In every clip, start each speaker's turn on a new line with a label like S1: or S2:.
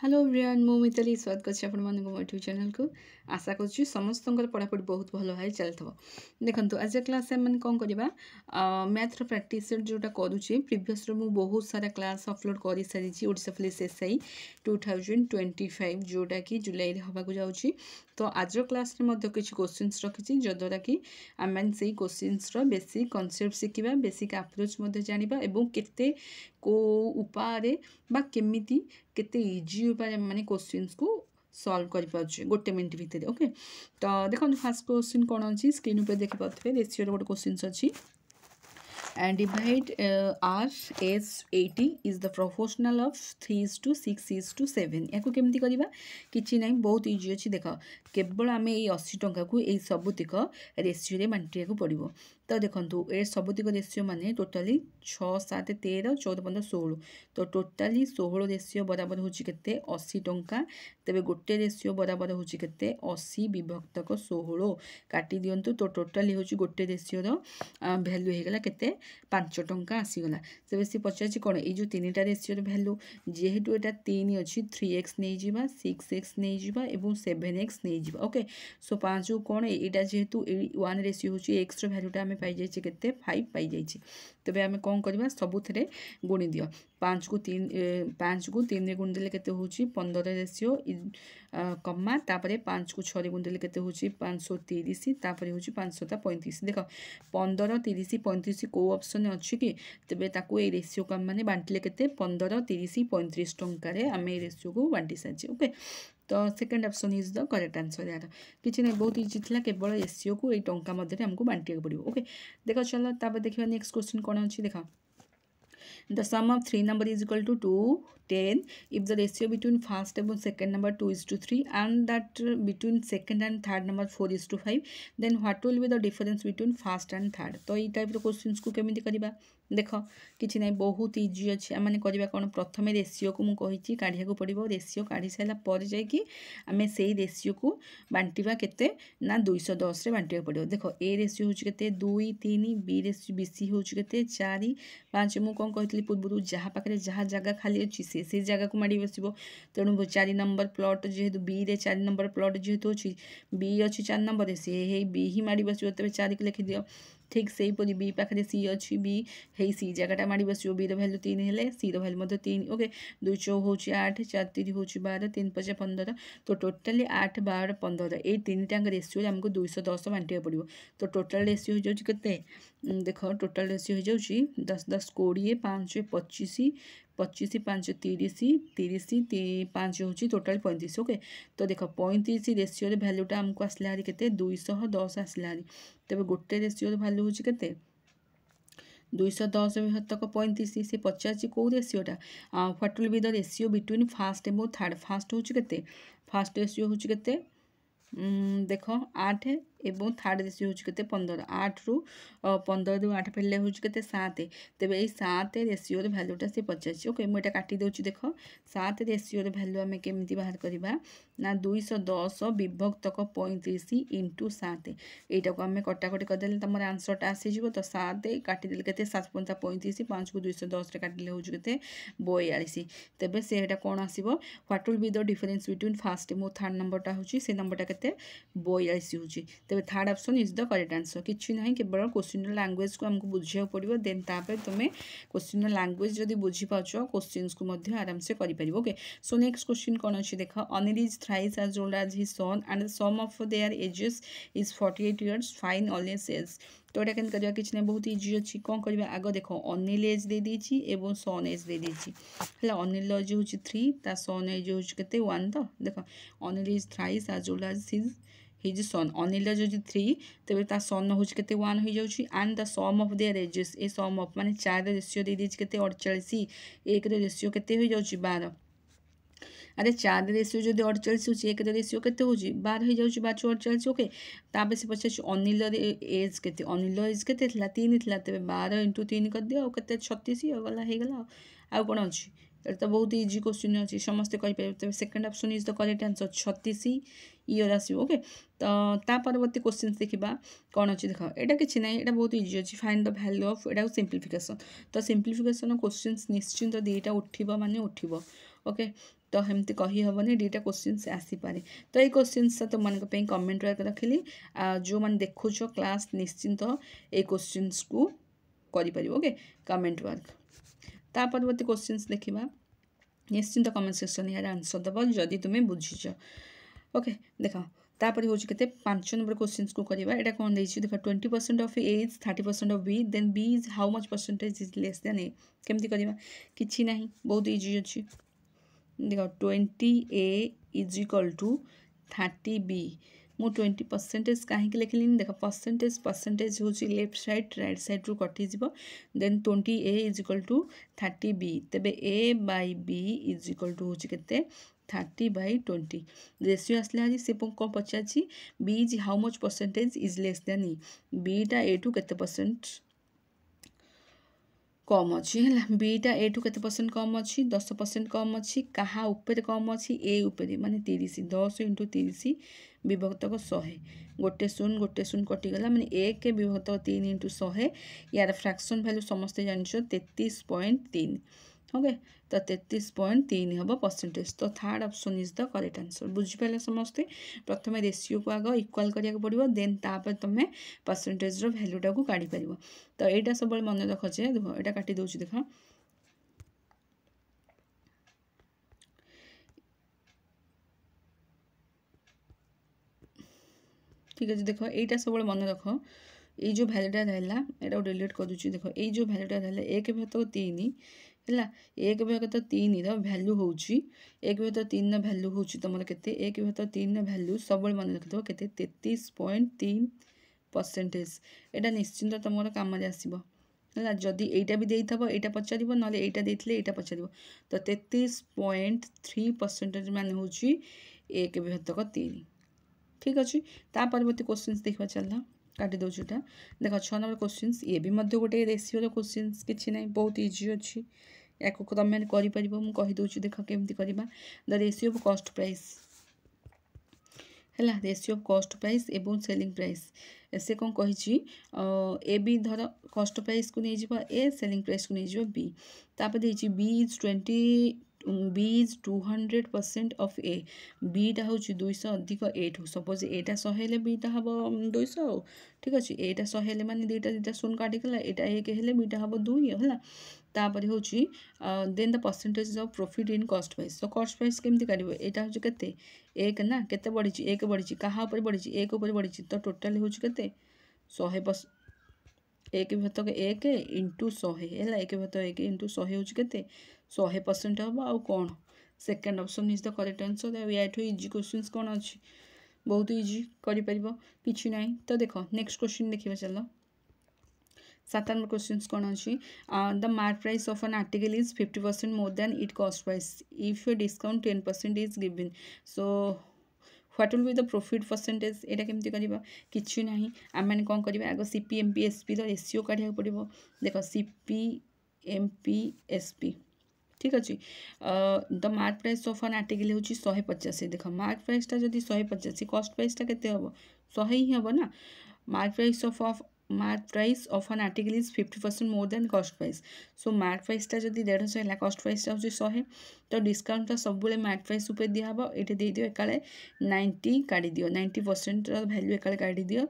S1: Hello everyone मु मिताली स्वागत करछि आपण मन को यूट्यूब चैनल को आशा करछि समस्त पढ़ापढ़ी बहुत भल भाई चलथबो। देखंतु आज क्लास मन कोन करबा मैथ रो प्रैक्टिस जोटा करूछि प्रीवियस रो मु बहुत सारा क्लास अपलोड करि सारिछि ओडिसा पुलिस एसआई 2025 जोटा कि जुलाई रे हबा को जाउछि। तो आज क्लास रे मध्ये किछ क्वेश्चंस रखिछि जदरा कि आमन सेही क्वेश्चंस रो बेसिक कांसेप्ट सिखिबा बेसिक अप्रोच मध्ये जानिबा एवं केते को उपाय बा केमिति केते इजी उपाय माने क्वेश्चंस को सॉल्व कर पाछे गोटे मिनिट भितर। ओके तो देखो फर्स्ट क्वेश्चन कोन अछि स्क्रीन पे देखि पाथबे रेशियो रो गोटे क्वेश्चन अछि and divide r s 80 is the proportional of 3:6:7 याको केमती करिबा किछि नै बहुत इजी अछि। देखो केवल आमे ए 80 टंका को ए सबुतिक रेशियो रे बांटिया को पड़िबो। तो देखंतु ए सबुतिक रेशियो माने टोटली 6 7 13 14 15 16 तो टोटली 16 रेशियो बराबर होछि केते 80 टंका। तबे गोटे रेशियो बराबर होछि केते 80 विभक्तक 16 काटी दियंतु तो टोटली होछि गोटे रेशियो रो वैल्यू हे गला केते 5 टंका आसीगला। से बेसी पचाछि कोन ए जो तीनटा रेशियो रो वैल्यू जेहेतु एटा 3 अछि 3x नै जिबा 6x नै जिबा एवं 7x नै जिबा। ओके सो 5 कोन एटा जेहेतु 1 रेशियो होछि x रो वैल्यूटा हमें पाई जाइछि केते 5 पाई जाइछि। तबे हमें कोन करबा सबुथरे गुणी दियो 5 को 3 रे गुण देले केते होछि 15 रेशियो कम्मा तापरे 5 को 6 रे गुण देले केते होछि 530 तापरे होछि 535। देखो 15 30 35 को ऑप्शन अछि कि तबे ताको ए रेशियो कम माने बांटले केते 15 30 35 टंका रे हमें रेशियो को बांटी साछि। ओके तो second option is the correct answer यार किछि नै बहुत इजी थिला केवल रेशियो को ए टंका मध्ये हमको बांटिया पड़िबो। ओके देखो चलो ताबे देखिबा नेक्स्ट क्वेश्चन कोन अछि। देखो the sum of three number is equal to 2 10 if the ratio between first and second number 2:3 and that between second and third number 4:5 then what will be the difference between first and third। तो ई type रो questions को केमिति करिबा देख किछि नै बहुत easy अछि। माने करिबा कोन प्रथमे रेशियो को मु कहिछि काढिया को पड़िबो रेशियो काढी साइला पर जाय कि हमें सेही रेशियो को बांटिबा केते ना 210 रे बांटिया पड़िबो। देखो ए रेशियो होछि केते 2 3 बी रेशियो बीसी होछि केते 4 5 मु कोन कहतली पूर्व जहाँ पाखे जहाँ जगह खाली अच्छी से जगह को माड़ी बसो तेणु 4 नंबर प्लॉट जेहेतु बी रे 4 नंबर प्लॉट जेहेतु अच्छी बी अच्छी 4 नंबर से बी ही माड़ी बसो तेज 4 को लिखि दियो। ठीक से परी बी पाखे सी अच्छी बी है सी जगहटा माड़ी बसो बी रैल्यू 3 हेले सी रैल्यू 3। ओके 2 4 हूँ 8 4 3 हूँ 12 3 5 15 तो टोटाली 8 12 15 ये तीन टाँग रेशियो आमको 210 बांटिया पड़ो। तो टोटाल रेशियो हो जाऊँ केते देख टोटाल रेशियो हो जाऊँ 10 10 20 5 25 25 5 30 30 5 हूँ टोटाल 35। ओके तो देख 35 रेशियो भैल्यूटा आमको आसला हारी केते 210 आसला हारी। तबे गोटे रेशियो भैल्यू हूँ केते 210 विभक्तक 35 से 50 कौ रेशियोटा what will be the ratio between first एवं थर्ड। फास्ट हूँ केते फास्ट रेशियो हूँ केते देख 8 एवं थर्ड रेशियो हूँ केते 15 8 रु 15 रु 8 फेले हूँ केते 7 तेबे ए 7 रेशियो भैल्यूटा से 50। ओके मुझे काटी देउछि देख 7 रेशियो भैल्यू आम केमिति बाहर करबा ना 210 विभक्तक 35 इंटू 7 एटा को आम कटाकटी करदेले तमर आंसरटा आसी जिवो। तो 7 काटिदेले केते 7 पंता 35 5 को 210 रे काटिले हूँ केते 42 तेबे से एटा कोन आसीबो what will be the difference between first and third नंबरटा होची से नंबरटा केते 42 होची। तेबे third option is the correct answer किछि नाही केवल क्वेश्चन लैंग्वेज को हमको बुझिया पड़िबो देन तापर तुमे क्वेश्चन लैंग्वेज जदी बुझी पाछो क्वेश्चंस को मध्ये आराम से करि परिबो। ओके सो नेक्स्ट क्वेश्चन कोन अछि देख Anil is thrice as old as his son and the sum of their ages is 48 years find only सेल्स। तो एटा केन करिया किछि नै बहुत इजी अछि कोन करिबा आगो देखो अनिल एज दे देछि एवं सन एज दे देछि हला अनिल एज होछि 3 ता सन एज होछि केते 1। तो देखो Anil is thrice as old as his son Anil जो 3 तेरे ता सन हूँ के 1 हो जाऊँगी and the sum of their ages a sum of माने 4 रेशियो दे दीजिए के 48 1 रेशियो के हो जाऊँगी 12 अरे 4 रेशियो जो 48 हो 1 रेशियो के हो 12 हो जाऊँगी 12 48। ओके तापर से पचार अनिल एज के अनिल एज के 3 थी तेज 12 इंटू 3 कर दियो के 36 गला हो गला आउ कौन अच्छी এটা তো बहुत इजी क्वेश्चन अच्छी समस्ते कहीपर। तेज second option is the correct answer 36 year आसो। ओके तो परवर्ती क्वेश्चन देखा कौन अच्छी देख यहाँ किसी ना यहाँ बहुत इजी अच्छी फाइंड द वैल्यू ऑफ एटा सिंप्लिफिकेशन। तो सिंप्लिफिकेशन क्वेश्चन निश्चिंत 2टा उठिबो माने उठिबो। ओके तो हमती कही हेनी दुईटा क्वेश्चंस आसीपे। तो ये क्वेश्चंस तुम मानी कमेंट रखिली जो मैंने देखुच क्लास निश्चिंत ये क्वेश्चंस को करें। ओके कमेंट वर्क ता परवर्ती क्वेश्चंस देखा निश्चिंत कमेंट सेक्शन यार आंसर दब जदि तुम्हें बुझीच। ओके देख तापर हूँ के 5 नंबर क्वेश्चंस को करवा यहाँ कौन देख 20% of A is 30% of B then B is how much percentage is less than A केमती करवा कि ना बहुत इजी अच्छी देख 20 A is equal to 30 B मु 20% कहीं लिखिली देख परसेंटेज हूँ लेफ्ट साइड राइट साइड रू कटिज then 20 A is equal to 30 B तेबे A by B is equal to हूँ के 30/20 रेशियो आसला आज से कौन पचार B is how much percentage is less than ई बीटा ए टू केते परसेंट कम अच्छी है बीटा ए टू केते परसेंट कम अच्छी 10% कम अच्छी कहा ऊपर कम अच्छी ए ऊपर माने 30 10 × 30 विभक्तक 100 गोटे शून कटिगला माने 1 विभक्तक 3 × 100 यार फ्रैक्शन वैल्यू समस्ते जान 33.3 ओके तो 33.3 हम परसेंटेज। तो third option is the correct answer बुझिपारे समस्ते प्रथम रेशियो को आग इक्वाल करिया पड़ो देन तापर तुम परसेंटेज वैल्यूटा को काढ़ी पार। तो यहाँ सब मन रख जे देख यहाँ काटी दूसरी देख ठीक अच्छे देख यहाँ सब मन रख ये जो भैल्यूटा रहा यहाँ डिलीट कर दूसरी देख ये जो भैल्यूटा रहा 1 विभक्त 3 है 1 विभक्त 3 भैल्यू हूँ 1 विभक्त 3 भैल्यू हूँ तुम के 1 विभक्त 3 भैल्यू सब मन रखिद के 33.3 परसेंटेज यहाँ निश्चिंत तुम कम आसो है जदि यहाँ भी देता यहाँ पचार ना यहाँ देते यहाँ पचार तो 33.3 परसेंटेज मान हूँ 1 विभक्तक 3 ठीक अच्छे। ता परवर्ती क्वेश्चंस देखा चलना काटी दूसरा देख 6 नंबर क्वेश्चंस ये भी गोटे रेशियो क्वेश्चंस किसी ना बहुत इजी अच्छी या तुम कहीदे देख केमती करवा the ratio of cost price है रेशियो ऑफ कॉस्ट प्राइस एवं सेलिंग प्राइस से कौन कही ए बी धर कॉस्ट प्राइस को नहीं ए सेलिंग प्राइस को नहीं बी तापर B is 20 B is 200% of A बीटा हूँ 200 अधिक ए ठू सपोज एटा 100 हेले बीटा हम 200 ठीक अच्छे एटा 100 हेले माने दुईटा शून काटिगला एटा 1 हेले बीटा हम 2 है तापर हूँ then the percentage of profit in cost price तो कॉस्ट प्राइस केमती काढ़ यहाँ हूँ के 1 ना के बढ़ी 1 बढ़ी क्या बढ़ी 1 बढ़ी तो टोटाल हूँ के 100 1 विभक्तक 1 × 100 है 1 विभक्तक 1 × 100 हूँ के 100% हम आउ कौन second option is the correct answer. या इजी क्वेश्चन कौन अच्छी बहुत इजी कर कि ना। तो देख नेक्स्ट क्वेश्चन देखा चलो 7 नंबर क्वेश्चन कौन अच्छी the mark price of an article is 50% more then it cost price if a discount 10% is given so what will be the profit percentage यहाँ केमती करवा कि ना आम मैंने कौन करवा आग सीपी एमपी एसपी रेशियो काढ़ा पड़ो देख सीपी एमपी एसपी ठीक अच्छे the mark price of an article हूँ 150 देख मार्क प्राइसटा जब 150 कॉस्ट प्राइसटा के 100 ही हम ना mark price of an article is 50% more than cost price so mark प्राइसटा जब 150 है कॉस्ट प्राइसटा हूँ 100 तो डिस्काउंटा सब मार्क प्राइस उपर दिहब ये दे एकाले 90 काढ़ी दियो 90% वैल्यू एकाले काढ़ी दियो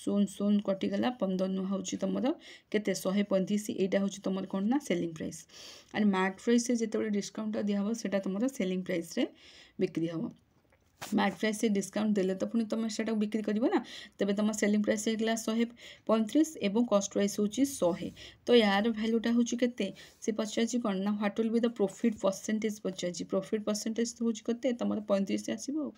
S1: शून कटिगला 15 नुआ हूँ तुम के 135 यहाँ हूँ तुम कौन ना selling price and mark price से जिते डिस्काउंट दिहब से तुम सेलिंग प्राइस रे बिक्री हम मार्क प्राइस से डिस्काउंट देले तो पुणी तुम से बिक्री कर ना तेज तुम सेलिंग प्राइस है 135 और कॉस्ट प्राइस हूँ 100 तो यार भैल्यूटा हूँ के सी पचार कौन ना what will be the profit percentage Pachar profit percentage हूँ के तुम 35 आसो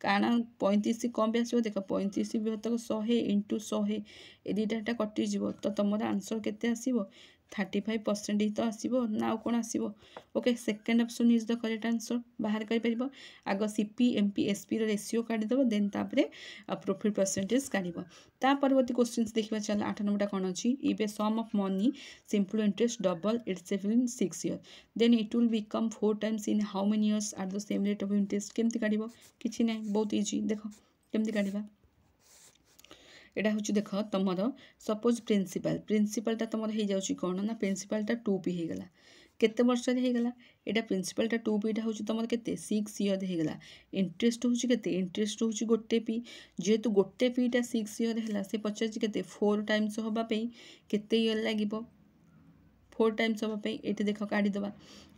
S1: कारण 35 कम भी आसो देख 35 विभक्तक 100 × 100 ये दुईटा कटिज तो तुम आंसर के आसो 35% ही तो आसो ना आउ कौन आसो okay second option is the correct answer बाहर कर आग सीपी एमपी एसपी रेशियो काढ़ीदेव देन तापर प्रॉफिट परसेंटेज काढ़ ता परवर्ती क्वेश्चन देखा चल 8 नंबर कौन अच्छी if a sum of money simple interest double its in 6 years then it will become 4 times in how many years at the same rate of interest केमती काढ़ कि ना बहुत इजी देख केमती काढ़ा यहाँ हूँ देख तुम सपोज प्रिंसिपालटा तुम हो जाऊँ कौन ना प्रिंसिपालटा 2p होगला केते वर्ष रे हेगला एटा प्रिंसिपलटा 2p टा होची तमर केते 6 ईयर हेगला इंटरेस्ट होची केते इंटरेस्ट होची गोटे पी जेहेतु गोटे पी टा 6 ईयर हेला से पचाची केते 4 टाइम्स होबा पे केते ईयर लागिबो 4 टाइम्स होबा पे एटे देखो काढी दबा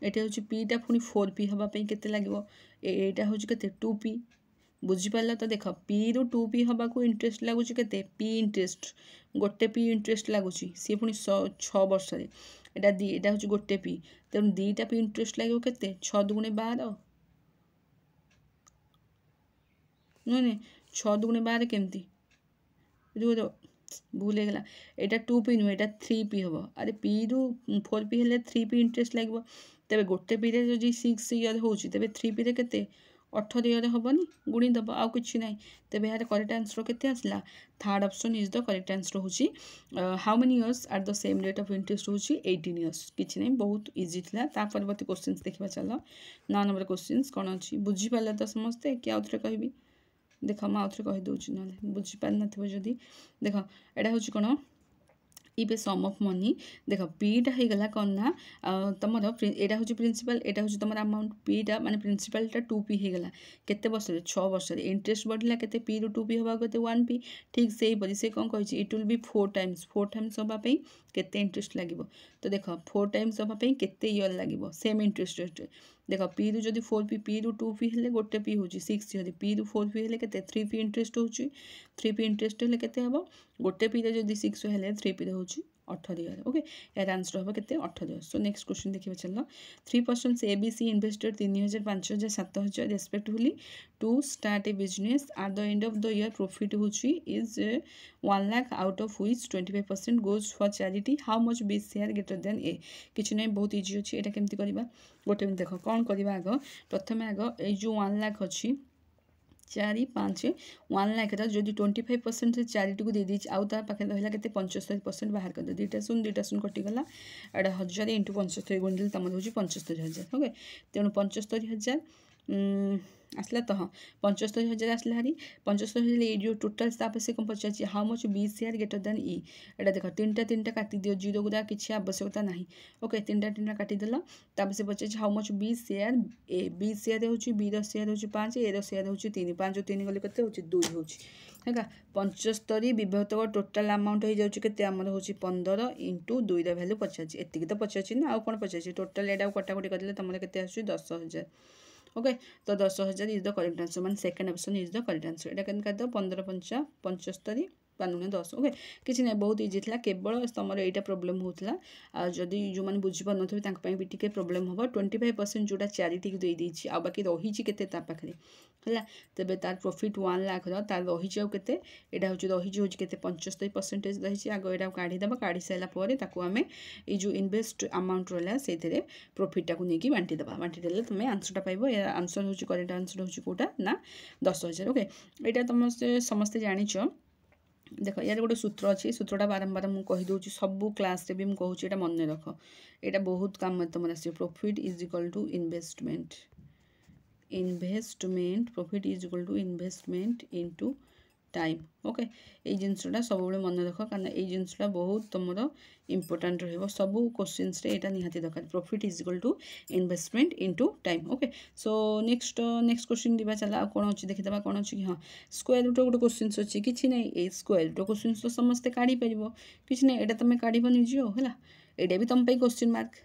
S1: एटे होची पी टा पुनी 4p होबा पे केते लागिबो एटा होची केते 2p बुझी पाला तो देख पी रु 2p हवा को इंटरेस्ट लगुच के पी इंटरेस्ट गोटे पी इंटरेस्ट लगुच सी पुणी 6 वर्ष एटा एटा हूँ गोटे पी तेणु दीटा पी इंटरेस्ट लगे के 6 दुगुणे 12 नुहे 6 दुगुणे 12 केमती भूल होगा यहाँ 2p नुहे यहाँ 3p हम अरे पी रु 4p हेल्ले 3p इंटरेस्ट लगे तेरे गोटे पी रे जो 6 ईयर हो तेरे 3p रे केते 18 ईयर हेनी गुणी दब आउ कि ना तेज यार करेक्ट आंसर केते आसला third option is the correct answer होची how many years at the same rate of interest होची 18 इयर्स किछि नहीं बहुत इजी थिला ता परवर्ती क्वेश्चंस देखबा चलो 9 नंबर क्वेश्चंस कोन अछि बुझी पाला त समझते कि आउथरे कहबी देख म आउथरे कहि दोछि न बुझी पाल नथिबो जदी देख एडा होची कोन इबे सम ऑफ मनी देख पीटा हो गला कौन ना तुम यहाँ हूँ प्रिंसिपल यहाँ हूँ तुम अमाउंट पीटा माने प्रिंसिपलटा 2p हो गला केते वर्ष 6 वर्ष इंटरेस्ट बढ़ला केते पी रु 2p होबा केते 1p ठीक से परी से कौन कही इट विल बी 4 टाइम्स होबा पे केते इंटरेस्ट लागिबो तो देख 4 टाइम्स होबा पे केते ईयर लागिबो सेम इंटरेस्ट रेट देख पी रु जदि 4p पी रु 2p हेले गोटे पी होची 6 ईयर पी रु 4p हेले केते 3p इंटरेस्ट होची 3p इंटरेस्ट हेले केते हबो गोटे पी रे जदि 6 हेले 3p रे होची 18 ईयर ओके यार आंसर हम केते 18 ईयर सो नेक्स्ट क्वेश्चन देखिए चलो 3 persons A B C invested 3000 5000 7000 respectively to start a business at the end of the year profit होची is 1 lakh out of which 25% goes for charity how much B share greater than A किछि नै बहुत easy अछि एटा केमति करबा गोटे minute देखो कोन करबा आगो प्रथमे आगो ए जो 1 लाख अछि 4 5 1 लाख जो 25% से चैरिटी को दे दी आउ तार पाखे रहा के 75% बाहर कर दे दुईटा शून कटिगला एटा 1000 इंटू 75 गुणिले तुम हो 75000 ओके तेणु 75000 आसला तो हाँ 75000 आसला हारी 75000 ये जो टोटाल ताप से कौन पचार how much B share greater than ई एटा देख तीन टा काटी दियो जीरो गुड़ा किसी आवश्यकता ना ओके तीन टा काटिदेल ताप से पचार how much B share A B share हो बी रेयर हो 5 ए रेयर हो 3 5 3 गले के 2 हो 75 विभक्त टोटाल अमाउंट हो जाए 15 इंटू 2 वैल्यू पचार एति तो पचार ना आउ कौन पचार टोटाल एटा कटाकटी कर तुम के 10,000 ओके तो 10,000 इज द करेक्ट आंसर मान second option is the correct answer एटा केन कर 15 5 75 पानुने 10 ओके किसी ना बहुत इजी था केवल तुम यहाँ प्रोब्लेम होता जदि जो मैंने बुझीपार नथिबे भी टिके प्रोब्लेम हम 25% जोटा चैरिटी को दे देछि आ बाकी रही केते ता पाखरे है तेबे तार प्रॉफिट 1 लाख तार रही केते एटा होची रही होची केते 75% रही आगो एटा काढ़ी दबा काढ़ी साइला परे ताकू आमे ए जो इन्वेस्ट अमाउंट रहला सेथिरे प्रॉफिट टाकू नेकी बांटी देले तुमे आंसर टा पाइबो या आंसर होची करेक्ट आंसर होची कोटा ना 10,000 ओके एटा तुम समस्त जानिचो देख यार गोटे सूत्र अच्छी सूत्रटा बारंबार मुझे कहीदे सबू क्लास भी मुझे कहूँ यहाँ मन रख यहाँ बहुत काम तुम आस profit is equal to investment profit is equal to investment into time okay ये जिनसटा सब मन रख कारण ये जिनसटा बहुत तुम इंपोर्टाट रबू क्वेश्चंस यहाँ निहाती दरकार profit is equal to investment into time okay so next question दिवा चला आ कौन अच्छी देखीदा कौन अच्छी हाँ स्क्वायर रूट गोटे क्वेश्चन अच्छी कि ना ये स्क्वायर रूट क्वेश्चन तो समस्ते काढ़ी पार कि ना यहाँ तुम काढ़ निजो है यहाँ भी तुम क्वेश्चन मार्क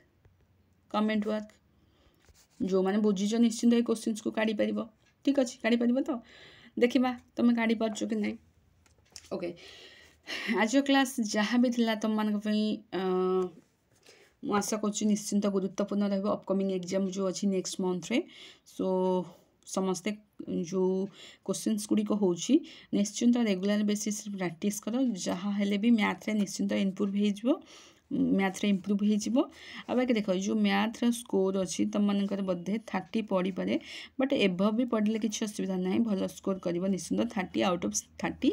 S1: कमेंट वर्क जो मैंने बुझीज निश्चिंत ये क्वेश्चन को काढ़ी पार ठीक अच्छे काढ़ी पार तो देखा तुम काढ़ी पार्छ कि नहीं ओके आज क्लास जहाँ भी थिला तुम मान आशा कर निश्चिंत गुरुत्वपूर्ण रहा अपकमिंग एग्जाम जो अच्छी नेक्स्ट मंथ रे सो समस्ते जो क्वेश्चंस गुड़िक हो निश्चिंत रेगुलर बेसिस प्रैक्टिस कर जहाँ हेले भी मैथ रे निश्चिंत इम्प्रूव हो मैथ रे इम्प्रूव हो बाकी देख जो मैथ रो स्कोर अच्छी तुम मानकर बोधे 30 पढ़ी पारे बट एभव भी पढ़ले किसी असुविधा ना भल स्कोर कर निश्चिंत 30 आउट ऑफ 30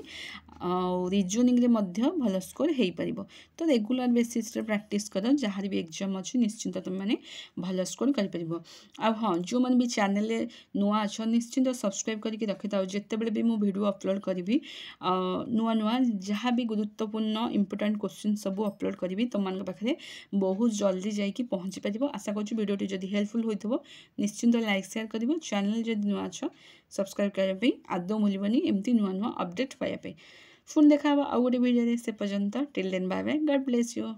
S1: रिजनिंग रे मध्य भल स्कोर हो पार तो रेगुलर बेसिस रे प्रैक्टिस कर जहाँ भी एग्जाम अच्छी निश्चिंत तुम मैंने भल स्कोर कर हाँ जो मैंने भी चैनल नुआ अच्छ निश्चिंत सब्सक्राइब करके रखी था जिते बड़े भी मु वीडियो अपलोड करी नुआ नुआ जहाँ भी गुरुत्वपूर्ण इंपोर्टेंट क्वेश्चन सब अपलोड करी तुम तुम पाखे बहुत जल्दी जाकि पहुँची पार। आशा करूँ वीडियोटी जब हेल्पफुल होइथबो निश्चिंत लाइक शेयर कर चैनल जब नुआ अच्छ सब्सक्राइब करने आदौ मिलबनी एमती नुआ नुआ अपडेट पाइबा। पुणी देखा आउ गोटे वीडियो से पर्यंत till then bye bye God bless you.